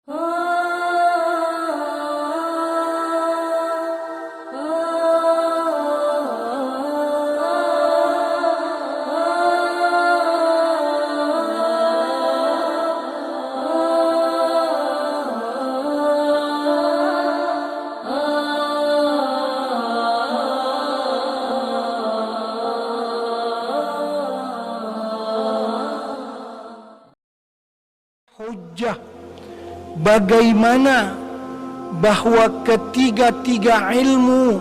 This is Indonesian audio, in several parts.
Hujjah bagaimana bahwa ketiga-tiga ilmu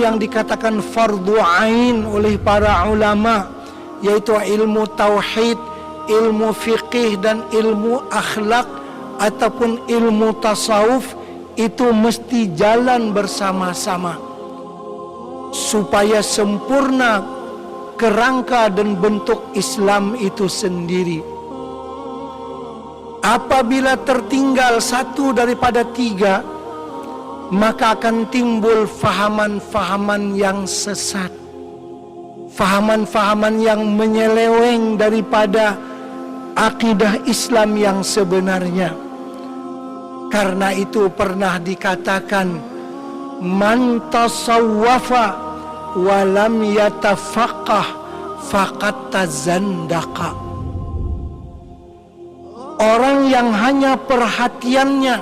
yang dikatakan fardhu ain oleh para ulama, yaitu ilmu tauhid, ilmu fiqih dan ilmu akhlak ataupun ilmu tasawuf, itu mesti jalan bersama-sama supaya sempurna kerangka dan bentuk Islam itu sendiri. Apabila tertinggal satu daripada tiga, maka akan timbul fahaman-fahaman yang sesat, fahaman-fahaman yang menyeleweng daripada akidah Islam yang sebenarnya. Karena itu pernah dikatakan, man tasawwafa wa lam yatafaqqah faqad tazandaqa. Orang yang hanya perhatiannya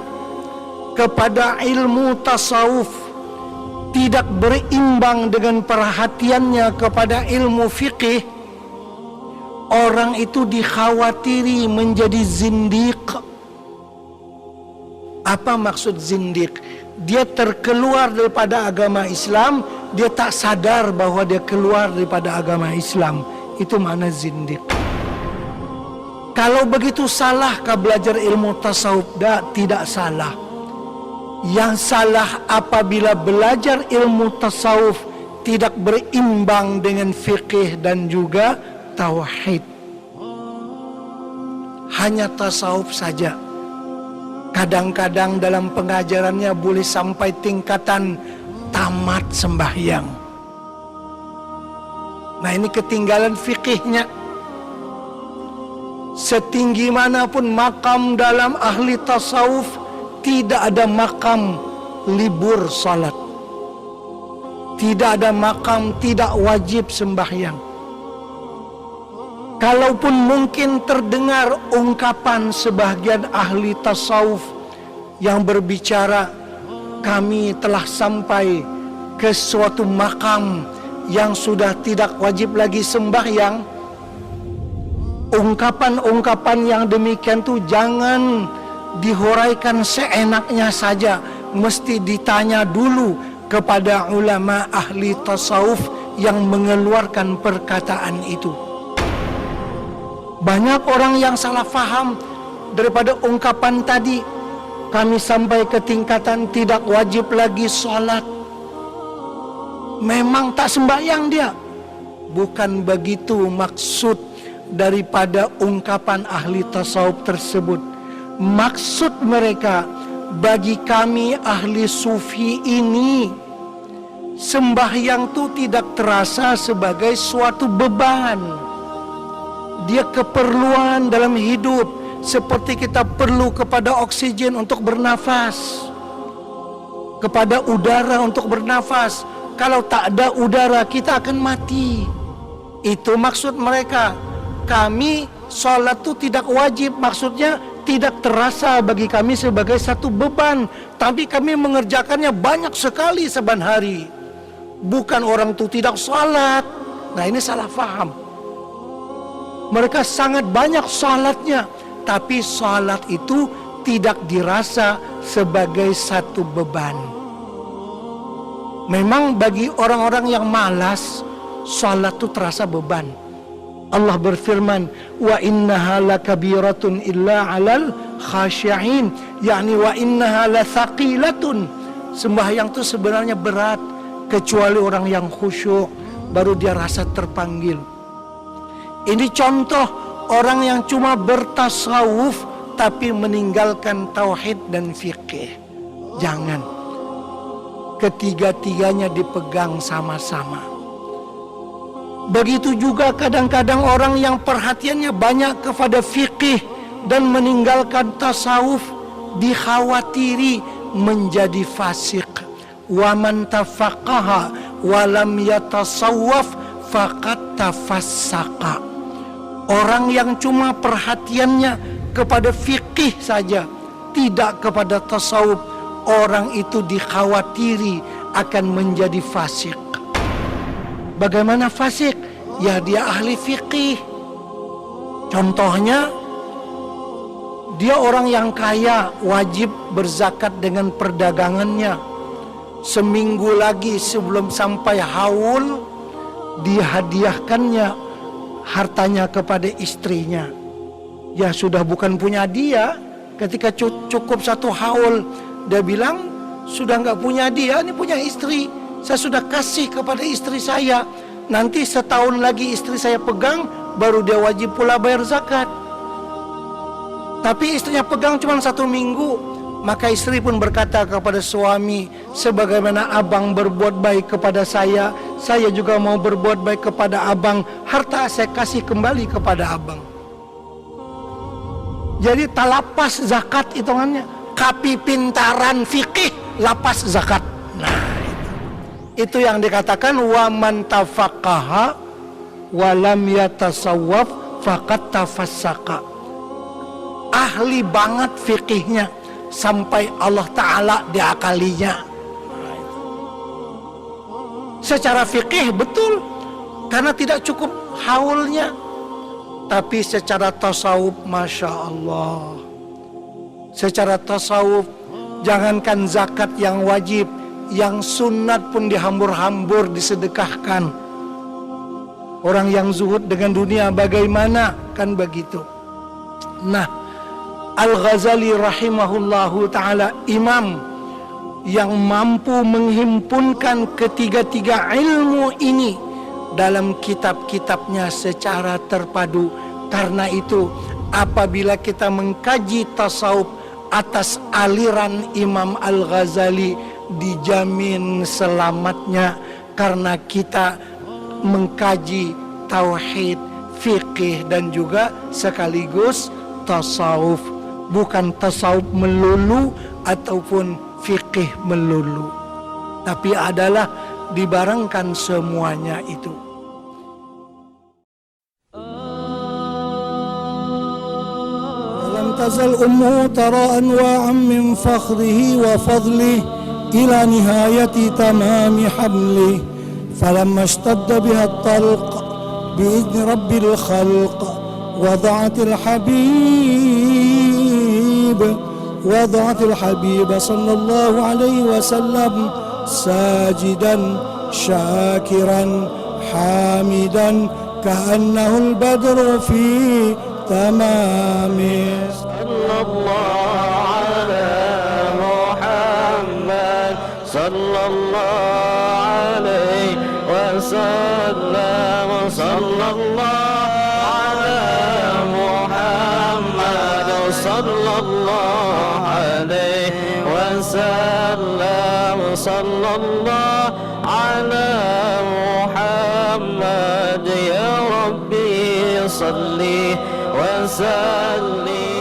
kepada ilmu tasawuf tidak berimbang dengan perhatiannya kepada ilmu fikih, orang itu dikhawatiri menjadi zindiq. Apa maksud zindiq? Dia terkeluar daripada agama Islam, dia tak sadar bahwa dia keluar daripada agama Islam. Itu makna zindiq. Kalau begitu salahkah belajar ilmu tasawuf? Tidak salah. Yang salah apabila belajar ilmu tasawuf tidak berimbang dengan fikih dan juga tauhid. Hanya tasawuf saja. Kadang-kadang dalam pengajarannya boleh sampai tingkatan tamat sembahyang. Nah, ini ketinggalan fikihnya. Setinggi manapun makam dalam ahli tasawuf, tidak ada makam libur salat, tidak ada makam tidak wajib sembahyang. Kalaupun mungkin terdengar ungkapan sebagian ahli tasawuf yang berbicara, kami telah sampai ke suatu makam yang sudah tidak wajib lagi sembahyang. Ungkapan-ungkapan yang demikian tuh jangan dihuraikan seenaknya saja, mesti ditanya dulu kepada ulama ahli tasawuf yang mengeluarkan perkataan itu. Banyak orang yang salah faham daripada ungkapan tadi. Kami sampai ke tingkatan tidak wajib lagi sholat, memang tak sembahyang dia. Bukan begitu maksud daripada ungkapan ahli tasawuf tersebut. Maksud mereka, bagi kami ahli sufi ini, sembahyang itu tidak terasa sebagai suatu beban. Dia keperluan dalam hidup, seperti kita perlu kepada oksigen untuk bernafas, kepada udara untuk bernafas. Kalau tak ada udara, kita akan mati. Itu maksud mereka. Kami sholat itu tidak wajib, maksudnya tidak terasa bagi kami sebagai satu beban, tapi kami mengerjakannya banyak sekali saban hari. Bukan orang itu tidak sholat. Nah, ini salah faham. Mereka sangat banyak sholatnya, tapi sholat itu tidak dirasa sebagai satu beban. Memang bagi orang-orang yang malas, sholat itu terasa beban. Allah berfirman, wa innaha lakabiratun illa 'alal khashi'in, yakni wa innaha lathaqilatun. Sembahyang itu sebenarnya berat, kecuali orang yang khusyuk baru dia rasa terpanggil. Ini contoh orang yang cuma bertasawuf tapi meninggalkan tauhid dan fikih. Jangan. Ketiga-tiganya dipegang sama-sama. Begitu juga kadang-kadang orang yang perhatiannya banyak kepada fikih, dan meninggalkan tasawuf dikhawatiri menjadi fasik. Wa man tafaqaha wa lam yatasawwaf faqad tafassaqa. Orang yang cuma perhatiannya kepada fikih saja, tidak kepada tasawuf, orang itu dikhawatiri akan menjadi fasik. Bagaimana fasik? Ya dia ahli fikih. Contohnya, dia orang yang kaya, wajib berzakat dengan perdagangannya. Seminggu lagi sebelum sampai haul, dihadiahkannya hartanya kepada istrinya. Ya sudah bukan punya dia. Ketika cukup satu haul, dia bilang sudah nggak punya dia, ini punya istri. Saya sudah kasih kepada istri saya. Nanti setahun lagi istri saya pegang, baru dia wajib pula bayar zakat. Tapi istrinya pegang cuma 1 minggu. Maka istri pun berkata kepada suami, sebagaimana abang berbuat baik kepada saya juga mau berbuat baik kepada abang. Harta saya kasih kembali kepada abang. Jadi talapas zakat hitungannya. Kapi pintaran fikih, lapas zakat. Nah, itu yang dikatakan wa man tafaqaha wa lam yatasawwaf faqad tafassaqa. Ahli banget fikihnya sampai Allah Ta'ala diakalinya. Secara fikih betul, karena tidak cukup haulnya. Tapi secara tasawuf, Masya Allah, secara tasawuf, jangankan zakat yang wajib, yang sunat pun dihambur-hambur disedekahkan. Orang yang zuhud dengan dunia bagaimana? Kan begitu. Nah, Al-Ghazali rahimahullahu ta'ala, imam yang mampu menghimpunkan ketiga-tiga ilmu ini dalam kitab-kitabnya secara terpadu. Karena itu, apabila kita mengkaji tasawuf atas aliran Imam Al-Ghazali, dijamin selamatnya. Karena kita mengkaji tauhid, fikih, dan juga sekaligus tasawuf. Bukan tasawuf melulu ataupun fikih melulu, tapi adalah dibarengkan semuanya itu. Lam tazal ummu tara anwa'an min fakhrihi wa fadlihi ila nihayati tamami hamli. Falamma ishtadda biha at-talq bi'idni rabbil khalq وضعت الحبيب صلى الله عليه وسلم ساجدا شاكرا حامدا كأنه البدر في تمامه. صلى الله على محمد صلى الله عليه وسلم صلى الله صلى الله عليه وسلم صلى الله على محمد يا ربي صلي وسلم